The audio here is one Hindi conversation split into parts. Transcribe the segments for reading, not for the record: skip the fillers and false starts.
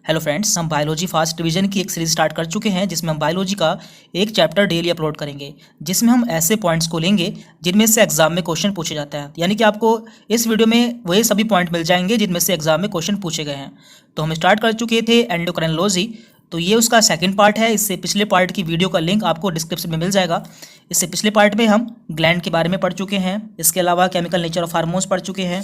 हेलो फ्रेंड्स, हम बायोलॉजी फर्स्ट डिवीजन की एक सीरीज स्टार्ट कर चुके हैं जिसमें हम बायोलॉजी का एक चैप्टर डेली अपलोड करेंगे, जिसमें हम ऐसे पॉइंट्स को लेंगे जिनमें से एग्जाम में क्वेश्चन पूछे जाते हैं। यानी कि आपको इस वीडियो में वही सभी पॉइंट मिल जाएंगे जिनमें से एग्जाम में क्वेश्चन पूछे गए हैं। तो हम स्टार्ट कर चुके थे एंडोक्राइनोलॉजी, तो ये उसका सेकंड पार्ट है। इससे पिछले पार्ट की वीडियो का लिंक आपको डिस्क्रिप्शन में मिल जाएगा। इससे पिछले पार्ट में हम ग्लैंड के बारे में पढ़ चुके हैं, इसके अलावा केमिकल नेचर ऑफ हार्मोन्स पढ़ चुके हैं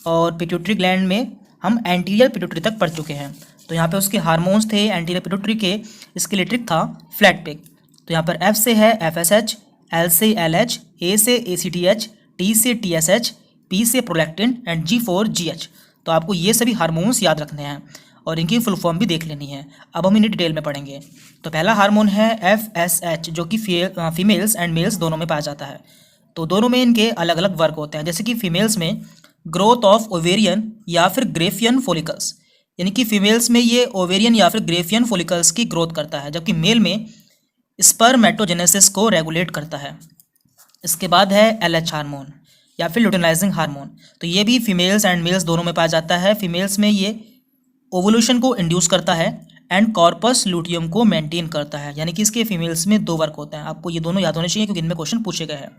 और पिट्यूटरी ग्लैंड में हम एंटीरियर पिट्यूटरी तक पढ़ चुके हैं। तो यहाँ पे उसके हार्मोन्स थे एंटीरियर पिट्यूटरी के, इसके लिए ट्रिक था फ्लैट पिक। तो यहाँ पर एफ से है FSH, एल से LH, ए से ACTH, टी से TSH, पी से prolactin and G for GH। तो आपको ये सभी हार्मोन्स याद रखने हैं और इनकी फुल फॉर्म भी देख लेनी है। अब हम इन्हें डिटेल में पढ़ेंगे। तो पहला हार्मोन है FSH, जो कि फीमेल्स एंड मेल्स दोनों में पाया जाता है। तो दोनों में इनके अलग अलग वर्क होते हैं। जैसे कि फीमेल्स में ग्रोथ ऑफ ओवेरियन या फिर ग्रेफियन फोलिकल्स, यानी कि फीमेल्स में ये ओवेरियन या फिर ग्रेफियन फोलिकल्स की ग्रोथ करता है, जबकि मेल में स्पर्मेटोजेनेसिस को रेगुलेट करता है। इसके बाद है LH हार्मोन या फिर ल्यूटिनाइजिंग हार्मोन। तो ये भी फीमेल्स एंड मेल्स दोनों में पाया जाता है। फीमेल्स में ये ओवुलेशन को इंड्यूस करता है एंड कॉर्पस लूटियम को मेंटेन करता है। यानी कि इसके फीमेल्स में दो वर्क होते हैं। आपको ये दोनों याद होने चाहिए क्योंकि इनमें क्वेश्चन पूछे गए हैं।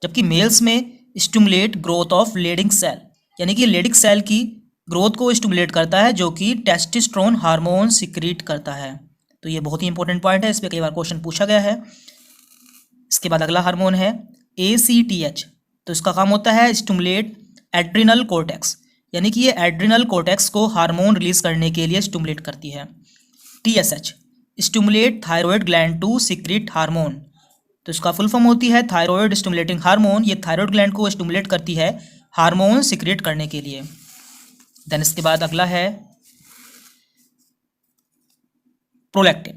जबकि मेल्स में stimulate growth of Leydig cell, यानी कि लेडिंग सेल की ग्रोथ को स्टिमुलेट करता है, जो कि टेस्टोस्टेरोन हार्मोन सिक्रीट करता है। तो ये बहुत ही इंपॉर्टेंट पॉइंट है, इस पर कई बार क्वेश्चन पूछा गया है। इसके बाद अगला हार्मोन है ACTH। तो इसका काम होता है स्टिमुलेट एड्रिनल कोर्टेक्स, यानी कि ये एड्रिनल कोर्टेक्स को हार्मोन रिलीज करने के लिए स्टिमुलेट करती है। TSH stimulate thyroid gland to secrete hormone. तो इसका फुल फॉर्म होती है थायराइड स्टिमुलेटिंग हार्मोन। ये थायराइड ग्लैंड को स्टिमुलेट करती है हार्मोन सिक्रीट करने के लिए। देन इसके बाद अगला है प्रोलैक्टिन,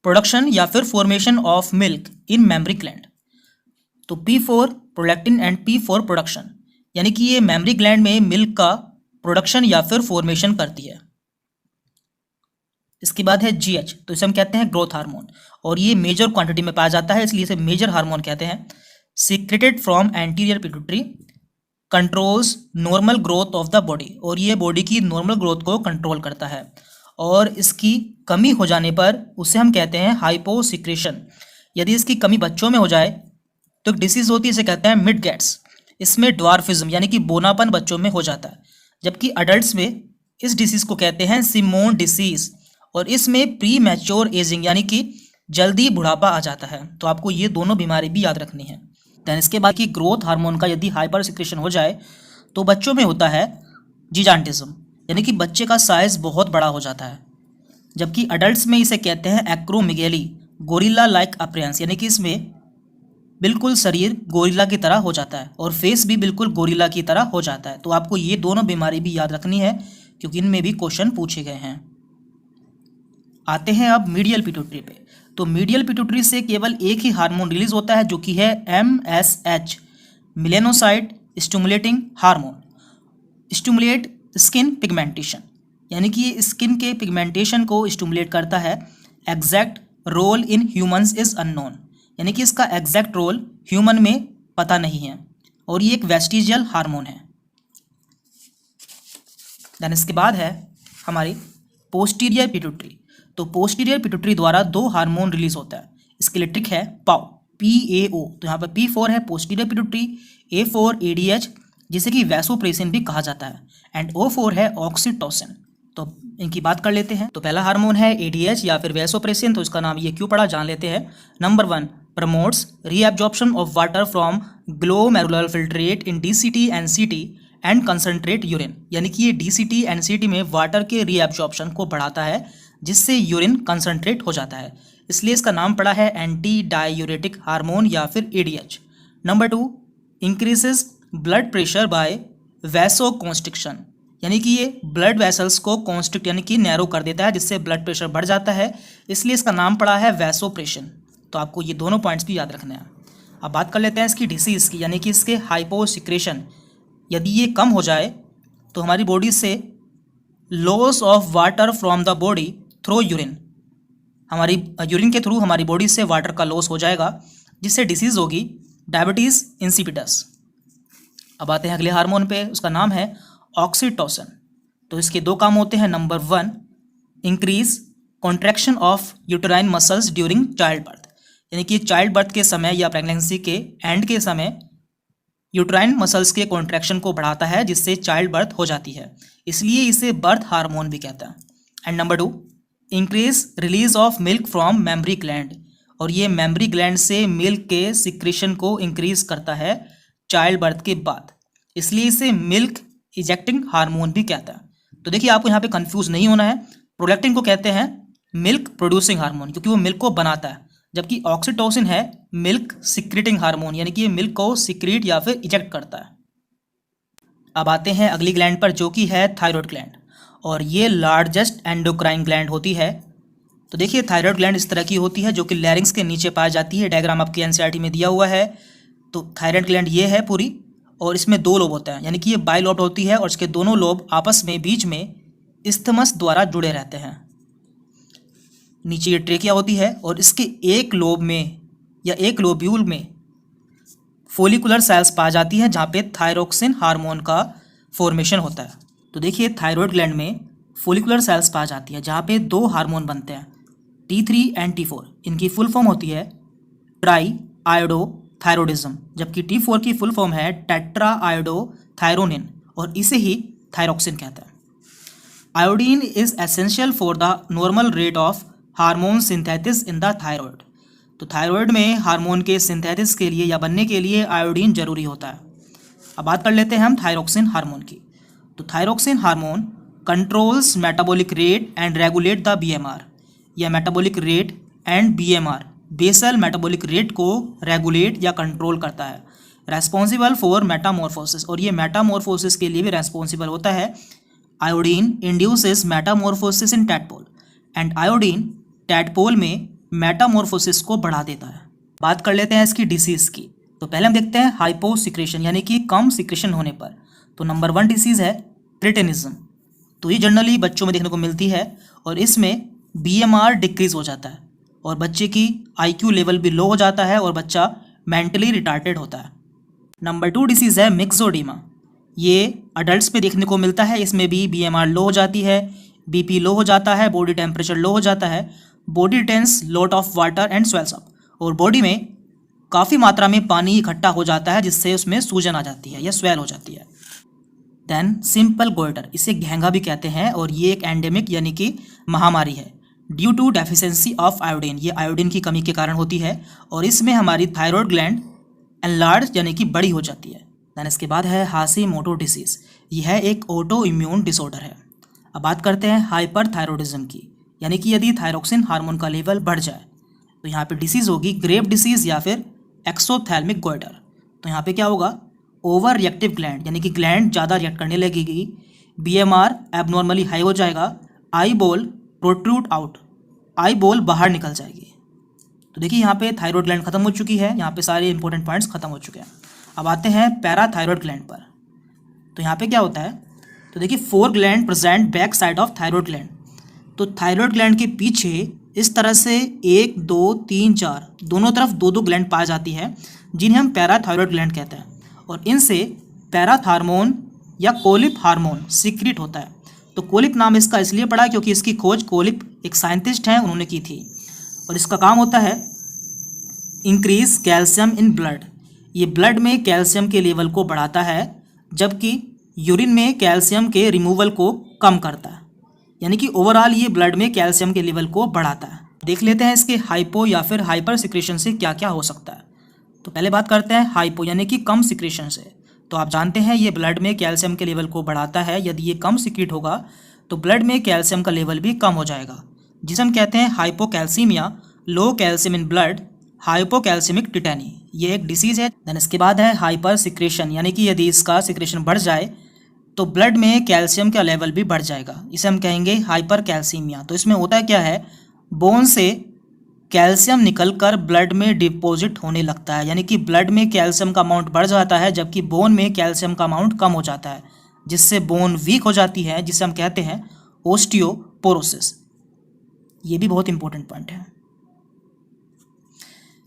प्रोडक्शन या फिर formation of milk in mammary gland. तो P4 prolactin and P4 production, यानी कि ये मेमरी ग्लैंड में मिल्क का प्रोडक्शन या फिर फॉर्मेशन करती है। इसके बाद है GH, तो इसे हम कहते हैं ग्रोथ हार्मोन और ये मेजर क्वांटिटी में पाया जाता है, इसलिए इसे मेजर हार्मोन कहते हैं। Secreted from anterior pituitary, controls normal growth of the body, और ये बॉडी की नॉर्मल ग्रोथ को कंट्रोल करता है। और इसकी कमी हो जाने पर उसे हम कहते हैं हाइपोसिक्रेशन। यदि इसकी कमी बच्चों में हो जाए तो एक डिसीज होती है, इसे कहते हैं मिड गेट्स। इसमें ड्वार्फिज्म यानी कि बोनापन बच्चों में हो जाता है, जबकि अडल्ट्स में इस डिसीज को कहते हैं सिमोन डिसीज, और इसमें प्री मैच्योर एजिंग यानी कि जल्दी बुढ़ापा आ जाता है। तो आपको ये दोनों बीमारी भी याद रखनी है। दैन इसके बाद की ग्रोथ हार्मोन का यदि हाइपर सिक्रेशन हो जाए तो बच्चों में होता है जिजांटिज्म, यानी कि बच्चे का साइज बहुत बड़ा हो जाता है। जबकि अडल्ट्स में इसे कहते हैं एक्रोमेगेली, गोरिल्ला लाइक अपीयरेंस, यानी कि इसमें बिल्कुल शरीर गोरिल्ला की तरह हो जाता है और फेस भी बिल्कुल गोरिल्ला की तरह हो जाता है। तो आपको ये दोनों बीमारी भी याद रखनी है क्योंकि इनमें भी क्वेश्चन पूछे गए हैं। आते हैं अब मीडियल पिट्यूटरी पे। तो मीडियल पिट्यूटरी से केवल एक ही हार्मोन रिलीज होता है, जो कि है MSH, melanocyte stimulating hormone. Stimulate skin pigmentation, यानी कि ये स्किन के पिगमेंटेशन को स्टिमुलेट करता है। Exact role in humans is unknown, यानी कि इसका एग्जैक्ट रोल ह्यूमन में पता नहीं है और ये एक वेस्टिजियल हार्मोन है। देन इसके बाद है हमारी पोस्टीरियर पिट्यूटरी। तो पोस्टीरियर पिट्यूटरी द्वारा दो हार्मोन रिलीज होता है। इसके लिए ट्रिक है PAO। तो यहाँ पर P4 है पोस्टीरियर पिट्यूटरी, A4 ADH, जिसे कि वैसोप्रेसिन भी कहा जाता है, एंड O4 है ऑक्सीटोसिन। तो इनकी बात कर लेते हैं। तो पहला हार्मोन है ADH या फिर वैसोप्रेसिन। तो इसका नाम ये क्यों पड़ा जान लेते हैं। Number 1, promotes reabsorption of water from glomerular filtrate in DCT NCT and concentrate urine, यानी कि ये DCT NCT में वाटर के रीएब्जॉर्प्शन को बढ़ाता है, जिससे यूरिन कंसनट्रेट हो जाता है। इसलिए इसका नाम पड़ा है एंटी डायूरेटिक हार्मोन या फिर ADH। Number 2, increases blood pressure by vasoconstriction, यानी कि ये ब्लड वेसल्स को कॉन्स्ट्रिक्ट यानी कि नैरो कर देता है, जिससे ब्लड प्रेशर बढ़ जाता है, इसलिए इसका नाम पड़ा है वैसोप्रेशन। तो आपको ये दोनों पॉइंट्स भी याद रखने हैं। अब बात कर लेते हैं इसकी डिसीज़ की, यानी कि इसके हाइपोसिक्रेशन। यदि ये कम हो जाए तो हमारी बॉडी से loss of water from the body through urine, हमारी यूरिन के थ्रू हमारी बॉडी से वाटर का लॉस हो जाएगा, जिससे डिसीज़ होगी डायबिटीज़ इंसिपिडस। अब आते हैं अगले हार्मोन पे, उसका नाम है ऑक्सीटोसिन। तो इसके दो काम होते हैं। Number 1, increase contraction of uterine muscles during child birth, यानी कि चाइल्ड बर्थ के समय या प्रेगनेंसी के एंड के समय यूटेराइन मसल्स के कॉन्ट्रैक्शन को बढ़ाता है, जिससे चाइल्ड बर्थ हो जाती है, इसलिए इसे बर्थ हार्मोन भी कहता है। And number 2, increase release of milk from mammary gland, और ये मेमरी ग्लैंड से मिल्क के सिक्रेशन को इंक्रीज करता है चाइल्ड बर्थ के बाद, इसलिए इसे मिल्क इजेक्टिंग हार्मोन भी कहता है। तो देखिए, आपको यहाँ पे कंफ्यूज नहीं होना है। प्रोलैक्टिन को कहते हैं मिल्क प्रोड्यूसिंग हार्मोन, क्योंकि वो मिल्क को बनाता है, जबकि ऑक्सीटोसिन है मिल्क सिक्रेटिंग हार्मोन, यानी कि ये मिल्क को सिक्रेट या फिर इजेक्ट करता है। अब आते हैं अगली ग्लैंड पर, जो कि है थायराइड ग्लैंड, और ये लार्जेस्ट एंडोक्राइन ग्लैंड होती है। तो देखिए, थायराइड ग्लैंड इस तरह की होती है, जो कि लैरिंग्स के नीचे पाई जाती है। डायग्राम आपकी एनसीईआरटी में दिया हुआ है। तो थायराइड ग्लैंड ये है पूरी, और इसमें 2 लोब होते हैं, यानी कि ये बाइलोब्ड होती है, और इसके दोनों लोब आपस में बीच में इस्थमस द्वारा जुड़े रहते हैं। नीचे ये ट्रेकिया होती है, और इसके एक लोब में या एक लोब्यूल में फोलिकुलर सेल्स पाई जाती हैं, जहाँ पे थायरोक्सिन हार्मोन का फॉर्मेशन होता है। तो देखिए, थायराइड ग्लैंड में फोलिकुलर सेल्स पाई जाती है, जहाँ पे 2 हार्मोन बनते हैं, T3 एंड T4। इनकी फुल फॉर्म होती है ट्राई आयोडोथायरोडिज्म, जबकि T4 की फुल फॉर्म है टेट्रा आयोडोथायरोनिन, और इसे ही थायरोक्सिन कहता है। Iodine is essential for the normal rate of hormone synthesis in the thyroid. तो थायराइड में हार्मोन के सिंथेसिस के लिए या बनने के लिए आयोडीन जरूरी होता है। अब बात कर लेते हैं हम थायरोक्सिन हार्मोन की। तो thyroxine hormone controls metabolic rate and regulate the BMR, या metabolic rate and BMR basal metabolic rate को रेगुलेट या कंट्रोल करता है। रेस्पॉन्सिबल फॉर मेटामॉर्फोसिस, और ये मेटामॉर्फोसिस के लिए भी रेस्पॉन्सिबल होता है। Iodine induces Metamorphosis in tadpole, and iodine tadpole में मेटामॉर्फोसिस को बढ़ा देता है। बात कर लेते हैं इसकी डिसीज़ की। तो पहले हम देखते हैं हाइपोसिक्रेशन, यानी कि कम सिक्रेशन होने पर। तो नंबर 1 डिसीज़ है क्रिटिनिज्म। तो ये जनरली बच्चों में देखने को मिलती है, और इसमें BMR डिक्रीज हो जाता है, और बच्चे की IQ लेवल भी लो हो जाता है, और बच्चा मेंटली रिटार्टेड होता है। नंबर 2 डिसीज़ है मिक्सोडीमा। ये अडल्ट्स में देखने को मिलता है। इसमें भी BMR लो हो जाती है, BP लो हो जाता है, बॉडी टेम्परेचर लो हो जाता है, body tense lot of water and swells up, और बॉडी में काफ़ी मात्रा में पानी इकट्ठा हो जाता है, जिससे उसमें सूजन आ जाती है या स्वेल हो जाती है। देन सिंपल गोइटर, इसे घेंगा भी कहते हैं, और ये एक एंडेमिक यानी कि महामारी है। Due to deficiency of iodine, ये आयोडीन की कमी के कारण होती है, और इसमें हमारी थायराइड ग्लैंड एनलार्ज यानी कि बड़ी हो जाती है। देन इसके बाद है हाशिमोटो डिसीज़। यह एक ऑटो इम्यून डिसऑर्डर है। अब बात करते हैं हाइपरथायरॉयडिज्म की, यानी कि यदि थायरोक्सिन हार्मोन का लेवल बढ़ जाए तो यहाँ पे डिसीज़ होगी ग्रेव डिसीज़ या फिर एक्सोथैल्मिक गोइटर। तो यहाँ पे क्या होगा, ओवर रिएक्टिव ग्लैंड, यानी कि ग्लैंड ज़्यादा रिएक्ट करने लगेगी, BMR एबनॉर्मली हाई हो जाएगा, eye ball protrude out, eye ball बाहर निकल जाएगी। तो देखिए, यहाँ पे थायराइड ग्लैंड खत्म हो चुकी है, यहाँ पे सारे इंपॉर्टेंट पॉइंट्स खत्म हो चुके हैं। अब आते हैं पैराथायराइड ग्लैंड पर। तो यहाँ पे क्या होता है, तो देखिए 4 gland present back side of thyroid gland. तो थायराइड ग्लैंड के पीछे इस तरह से 1 2 3 4 दोनों तरफ 2-2 ग्लैंड पाई जाती है, जिन्हें हम पैराथायराइड ग्लैंड कहते हैं, और इनसे पैराथार्मोन या कोलिप हार्मोन सीक्रेट होता है। तो कोलिप नाम इसका इसलिए पड़ा क्योंकि इसकी खोज कोलिप एक साइंटिस्ट हैं, उन्होंने की थी, और इसका काम होता है इंक्रीज कैल्शियम इन ब्लड। ये ब्लड में कैल्शियम के लेवल को बढ़ाता है, जबकि यूरिन में कैल्शियम के रिमूवल को कम करता है, यानी कि ओवरऑल ये ब्लड में कैल्शियम के लेवल को बढ़ाता है। देख लेते हैं इसके हाइपो या फिर हाइपर सिक्रेशन से क्या क्या हो सकता है। तो पहले बात करते हैं हाइपो यानी कि कम सिक्रेशन से। तो आप जानते हैं ये ब्लड में कैल्शियम के लेवल को बढ़ाता है। यदि ये कम सिक्रेट होगा तो ब्लड में कैल्शियम का लेवल भी कम हो जाएगा, जिसे हम कहते हैं hypocalcemia, low calcium in blood, hypocalcemic tetany. ये एक डिसीज़ है। देन इसके बाद है हाइपर सिक्रेशन, यानी कि यदि इसका सिक्रेशन बढ़ जाए तो ब्लड में कैल्शियम का लेवल भी बढ़ जाएगा, इसे हम कहेंगे हाइपर कैल्सीमिया। तो इसमें होता है क्या है, बोन से कैल्शियम निकलकर ब्लड में डिपॉजिट होने लगता है, यानी कि ब्लड में कैल्शियम का अमाउंट बढ़ जाता है, जबकि बोन में कैल्शियम का अमाउंट कम हो जाता है, जिससे बोन वीक हो जाती है, जिसे हम कहते हैं ओस्टियोपोरोसिस। ये भी बहुत इंपॉर्टेंट पॉइंट है।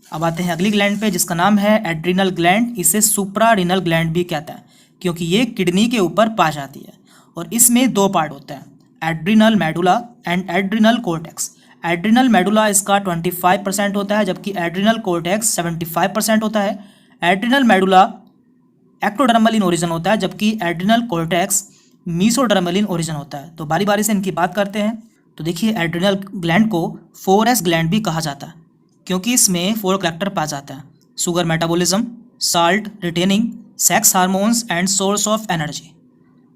अब आते हैं अगली ग्लैंड पे, जिसका नाम है एड्रिनल ग्लैंड। इसे सुप्रारिनल ग्लैंड भी कहता है, क्योंकि ये किडनी के ऊपर पाई जाती है, और इसमें दो पार्ट होते हैं, adrenal medulla and adrenal cortex. Adrenal medulla इसका 25% होता है, जबकि एड्रिनल कोर्टेक्स 75% होता है। Adrenal medulla ectodermal in origin होता है, जबकि adrenal cortex mesodermal in origin होता है। तो बारी बारी से इनकी बात करते हैं। तो देखिए, एड्रिनल ग्लैंड को 4S ग्लैंड भी कहा जाता है, क्योंकि इसमें 4 करैक्टर पाए जाते हैं: sugar metabolism, salt retaining, sex hormones and source of energy.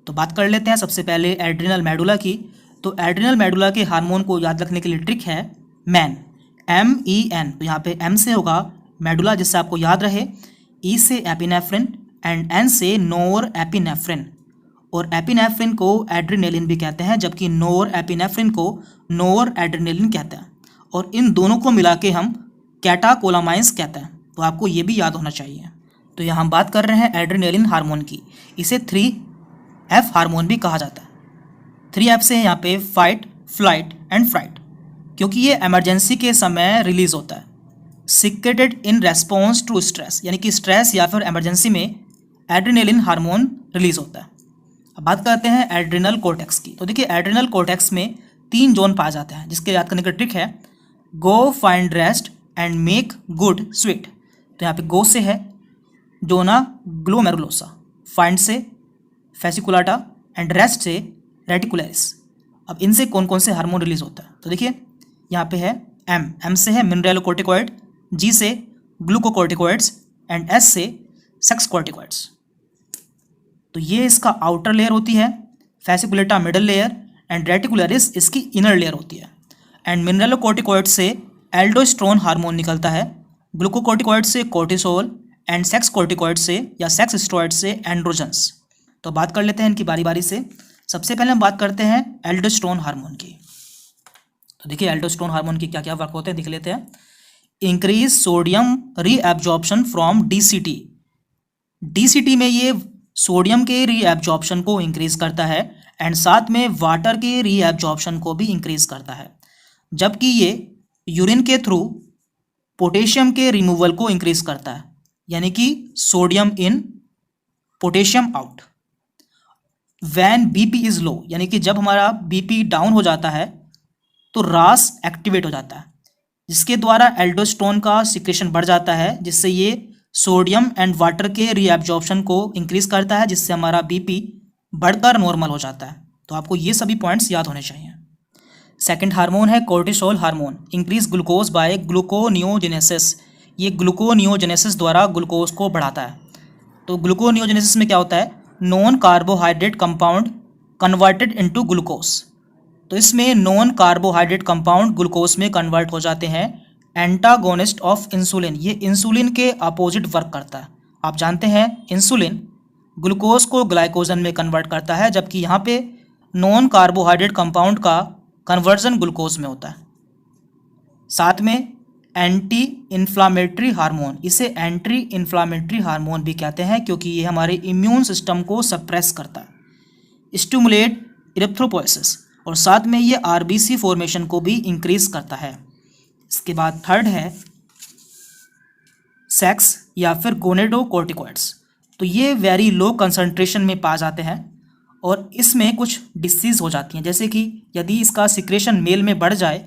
तो बात कर लेते हैं सबसे पहले एड्रिनल मेडुला की। तो एड्रिनल मेडुला के हार्मोन को याद रखने के लिए ट्रिक है मैन, MEN। तो यहाँ पे M से होगा मेडुला, जिससे आपको याद रहे, E से एपिनेफ्रिन एंड N से नोर एपिनेफ्रिन। और एपिनेफ्रिन को एड्रिनेलिन भी कहते हैं, जबकि नोर एपिनेफ्रिन को नोर एड्रिनेलिन कहते हैं। और इन दोनों को मिला के हम कैटाकोलामाइंस कहते हैं। तो आपको ये भी याद होना चाहिए। तो यहाँ हम बात कर रहे हैं एड्रिनेलिन हार्मोन की। इसे 3F हार्मोन भी कहा जाता है। 3F से यहाँ पे फाइट, फ्लाइट एंड फ्राइट, क्योंकि ये इमरजेंसी के समय रिलीज होता है। Secreted in response to stress, यानी कि स्ट्रेस या फिर इमरजेंसी में एड्रिनेलिन हार्मोन रिलीज होता है। अब बात करते हैं एड्रिनल कोर्टेक्स की। तो देखिए, एड्रिनल कोर्टेक्स में 3 जोन पाए जाते हैं, जिसके याद करने का ट्रिक है go, find, rest and make good sweet. तो यहाँ पे गो से है जोना ग्लोमेरुलोसा, फाइंड से फेसिकुलाटा एंड रेस्ट से रेटिकुलरिस। अब इनसे कौन कौन से हार्मोन रिलीज होता है? तो देखिए, यहाँ पे है M से है मिनरेलोकोर्टिकॉइड, G से ग्लूकोकोर्टिकॉइड्स एंड S से सेक्स कॉर्टिकॉइड्स। तो ये इसका आउटर लेयर होती है, fasciculata middle layer and reticularis इसकी इनर लेयर होती है। एंड मिनरेलोकोर्टिकॉइड से एल्डोस्टेरोन हार्मोन निकलता है, ग्लूकोकोर्टिकॉइड से कोर्टिसोल एंड सेक्स कॉर्टिकॉइड से या सेक्स स्टेरॉइड से एंड्रोजन्स। तो बात कर लेते हैं इनकी बारी बारी से। सबसे पहले हम बात करते हैं एल्डोस्टेरोन हार्मोन की। तो देखिए, एल्डोस्टेरोन हार्मोन की क्या क्या वर्क होते हैं देख लेते हैं। Increase sodium reabsorption from DCT। DCT में ये सोडियम के रीएब्जॉर्प्शन को इंक्रीज करता है एंड साथ में वाटर के रीएब्जॉर्प्शन को भी इंक्रीज करता है, जबकि ये यूरिन के थ्रू पोटेशियम के रिमूवल को इंक्रीज करता है, यानी कि sodium in potassium out. When BP is low, यानी कि जब हमारा BP डाउन हो जाता है तो RAS एक्टिवेट हो जाता है, जिसके द्वारा एल्डोस्टेरोन का सिक्रेशन बढ़ जाता है, जिससे ये सोडियम एंड वाटर के रीएब्जॉर्प्शन को इंक्रीज करता है, जिससे हमारा BP बढ़कर नॉर्मल हो जाता है। तो आपको ये सभी पॉइंट्स याद होने चाहिए। सेकंड हार्मोन है cortisol hormone, increase glucose by gluconeogenesis. ये ग्लूकोनियोजेनेसिस द्वारा ग्लूकोज को बढ़ाता है। तो ग्लूकोनियोजेनेसिस में क्या होता है? Non carbohydrate compound converted into glucose. तो इसमें नॉन कार्बोहाइड्रेट कंपाउंड ग्लूकोज में कन्वर्ट हो जाते हैं। एंटागोनिस्ट ऑफ इंसुलिन, ये इंसुलिन के अपोजिट वर्क करता है। आप जानते हैं इंसुलिन ग्लूकोज को ग्लाइकोजन में कन्वर्ट करता है, जबकि यहाँ पे नॉन कार्बोहाइड्रेट कंपाउंड का कन्वर्जन ग्लूकोज में होता है। साथ में एंटी इन्फ्लामेटरी हार्मोन, इसे एंटी इन्फ्लामेटरी हार्मोन भी कहते हैं, क्योंकि ये हमारे इम्यून सिस्टम को सप्रेस करता है। स्टिमुलेट इरिथ्रोपोइसिस, और साथ में ये RBC फॉर्मेशन को भी इंक्रीज करता है। इसके बाद थर्ड है सेक्स या फिर गोनेडोकोर्टिकॉइड्स। तो ये वेरी लो कंसंट्रेशन में पाए जाते हैं और इसमें कुछ डिसीज़ हो जाती हैं, जैसे कि यदि इसका सिक्रेशन मेल में बढ़ जाए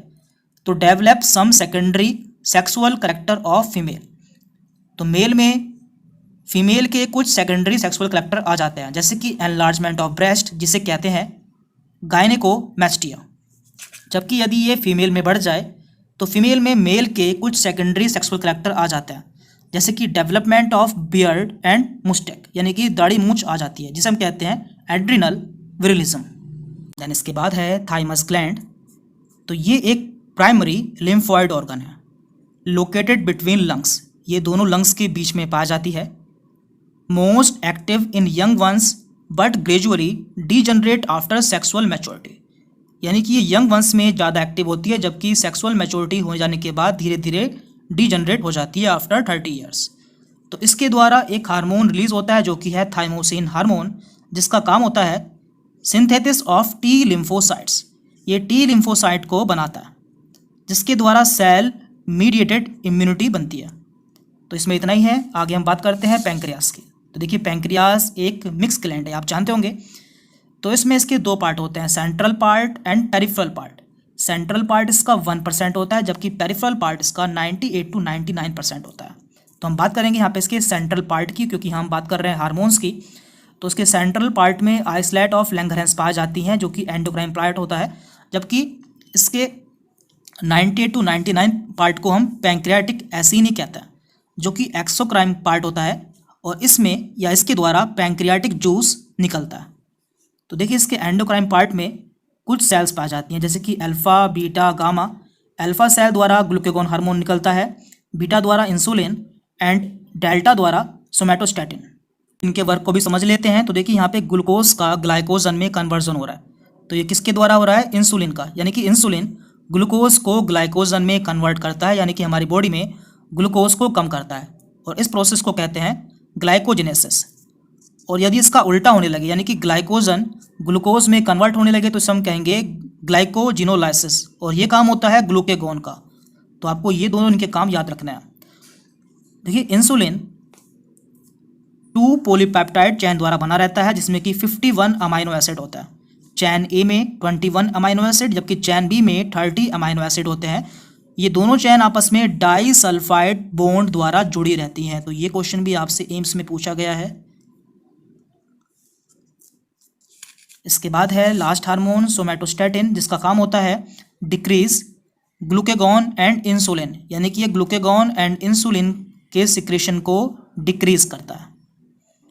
तो develop some secondary sexual character of female. तो मेल में फीमेल के कुछ सेकेंडरी सेक्सुअल करैक्टर आ जाते हैं, जैसे कि एनलार्जमेंट ऑफ ब्रेस्ट, जिसे कहते हैं गायनेकोमैस्टिया। जबकि यदि ये फीमेल में बढ़ जाए तो फीमेल में मेल के कुछ सेकेंडरी सेक्सुअल करैक्टर आ जाते हैं, जैसे कि development of beard and Moustache, यानी कि दाढ़ी मूंछ आ जाती है, जिसे हम कहते हैं एड्रिनल विरिलिज्म। देन इसके बाद है थाइमस ग्लैंड। तो ये एक प्राइमरी लिम्फॉइड ऑर्गन है, लोकेटेड बिटवीन लंग्स। ये दोनों लंग्स के बीच में पाई जाती है। Most active in young ones but gradually degenerate after sexual maturity, यानी कि ये यंग वंस में ज़्यादा एक्टिव होती है, जबकि सेक्सुअल मैच्योरिटी हो जाने के बाद धीरे धीरे डीजनरेट हो जाती है आफ्टर 30 ईयर्स। तो इसके द्वारा एक हार्मोन रिलीज होता है जो कि है थाइमोसिन हार्मोन, जिसका काम होता है सिंथेसिस ऑफ T लिम्फोसाइट्स। ये T लिम्फोसाइट को बनाता है, जिसके द्वारा सेल मीडिएटेड इम्यूनिटी बनती है। तो इसमें इतना ही है। आगे हम बात करते हैं पैंक्रियास की। तो देखिए, पैंक्रियास एक मिक्स ग्लैंड है, आप जानते होंगे। तो इसमें इसके दो पार्ट होते हैं, central part and peripheral part. Central part इसका 1% होता है, जबकि पेरिफेरल पार्ट इसका 98 to 99% होता है। तो हम बात करेंगे यहाँ पे इसके सेंट्रल पार्ट की, क्योंकि हम बात कर रहे हैं हार्मोन्स की। तो उसके सेंट्रल पार्ट में आइसलेट ऑफ लैंगरहैंस पाई जाती हैं, जो कि एंडोक्राइन पार्ट होता है, जबकि इसके 98 to 99 पार्ट को हम पैंक्रियाटिक एसिनी कहते हैं, जो कि एक्सोक्राइन पार्ट होता है, और इसमें या इसके द्वारा पैंक्रियाटिक जूस निकलता है। तो देखिए इसके एंडोक्राइन पार्ट में कुछ सेल्स पाई जाती हैं, जैसे कि alpha, beta, gamma. Alpha cell द्वारा ग्लूकागोन हार्मोन निकलता है, बीटा द्वारा इंसुलिन एंड डेल्टा द्वारा सोमैटोस्टैटिन। इनके वर्क को भी समझ लेते हैं। तो देखिए यहाँ पे ग्लूकोज का ग्लाइकोजन में कन्वर्जन हो रहा है, तो ये किसके द्वारा हो रहा है? इंसुलिन का, यानी कि इंसुलिन ग्लूकोज को ग्लाइकोजन में कन्वर्ट करता है, यानी कि हमारी बॉडी में ग्लूकोज को कम करता है, और इस प्रोसेस को कहते हैं ग्लाइकोजेनेसिस। और यदि इसका उल्टा होने लगे, यानी कि ग्लाइकोजन ग्लूकोज में कन्वर्ट होने लगे, तो इसे हम कहेंगे ग्लाइकोजिनोलाइसिस, और ये काम होता है ग्लूकागोन का। तो आपको ये दोनों इनके काम याद रखना है। देखिए इंसुलिन 2 पॉलीपेप्टाइड चेन द्वारा बना रहता है, जिसमें कि 51 अमाइनो एसिड होता है। चैन ए में 21 अमाइनो एसिड, जबकि चैन बी में 30 अमाइनो एसिड होते हैं। ये दोनों चैन आपस में डाइसल्फाइड बॉन्ड द्वारा जुड़ी रहती हैं। तो ये क्वेश्चन भी आपसे एम्स में पूछा गया है। इसके बाद है लास्ट हार्मोन सोमैटोस्टैटिन, जिसका काम होता है डिक्रीज ग्लूकागोन एंड इंसुलिन, यानी कि ये ग्लूकागोन एंड इंसुलिन के सिक्रेशन को डिक्रीज करता है।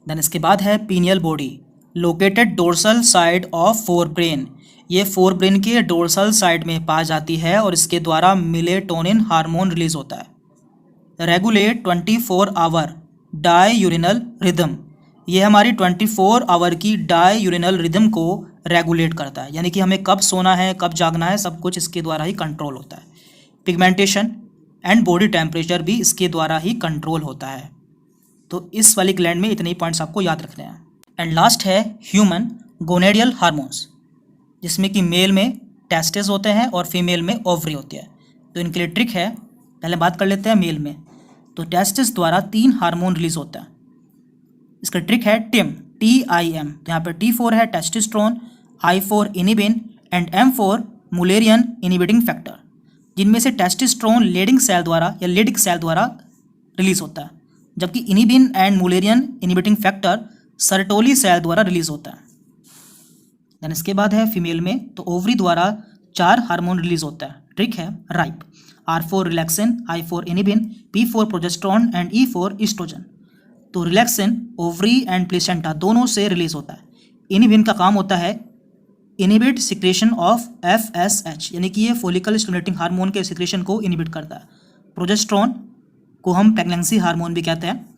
देन इसके बाद है pineal body, located dorsal side of forebrain. ये फोरब्रेन के डोर्सल साइड में पाई जाती है, और इसके द्वारा मेलेटोनिन हार्मोन रिलीज होता है। Regulate 24 hour diurnal rhythm, ये हमारी 24 आवर की डाई यूरिनल रिदम को रेगुलेट करता है, यानी कि हमें कब सोना है, कब जागना है, सब कुछ इसके द्वारा ही कंट्रोल होता है। पिगमेंटेशन एंड बॉडी टेम्परेचर भी इसके द्वारा ही कंट्रोल होता है। तो इस वाली ग्लैंड में इतने ही पॉइंट्स आपको याद रखने हैं। एंड लास्ट है ह्यूमन गोनेडियल हार्मोन्स, जिसमें कि मेल में टेस्टिस होते हैं और फीमेल में ओवरी होती है। तो इनके लिए ट्रिक है, पहले बात कर लेते हैं मेल में। तो टेस्टिस द्वारा 3 हार्मोन रिलीज होता है। इसका ट्रिक है टिम, TIM। यहाँ पर T4 है testosterone, I4 inhibin and M4 Mullerian inhibiting factor, जिनमें से टेस्टोस्टेरोन लीडिंग सेल द्वारा या लीडिक सेल द्वारा रिलीज होता है, जबकि inhibin and Mullerian inhibiting factor Sertoli cell द्वारा रिलीज होता है। देन इसके बाद है फीमेल में, तो ओवरी द्वारा 4 हार्मोन रिलीज होता है। ट्रिक है ripe, R4 relaxin, I4 inhibin, P4 progesterone and E4 oestrogen. तो रिलैक्सिन ओवरी एंड प्लेसेंटा दोनों से रिलीज होता है। इनिबिन का काम होता है इनिबिट सिक्रेशन ऑफ FSH, यानी कि ये फोलिकल स्टिमुलेटिंग हार्मोन के सिक्रेशन को इनिबिट करता है। प्रोजेस्टेरोन को हम प्रेगनेंसी हार्मोन भी कहते हैं।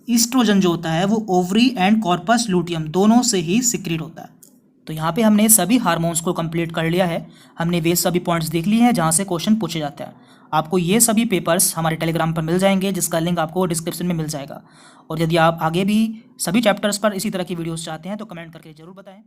ईस्ट्रोजन जो होता है वो ओवरी एंड कॉर्पस लूटियम दोनों से ही सिक्रेट होता है। तो यहाँ पे हमने सभी हार्मोन्स को कंप्लीट कर लिया है। हमने वे सभी पॉइंट्स देख लिए हैं जहाँ से क्वेश्चन पूछे जाते हैं। आपको ये सभी पेपर्स हमारे टेलीग्राम पर मिल जाएंगे, जिसका लिंक आपको डिस्क्रिप्शन में मिल जाएगा। और यदि आप आगे भी सभी चैप्टर्स पर इसी तरह की वीडियोस चाहते हैं तो कमेंट करके ज़रूर बताएं।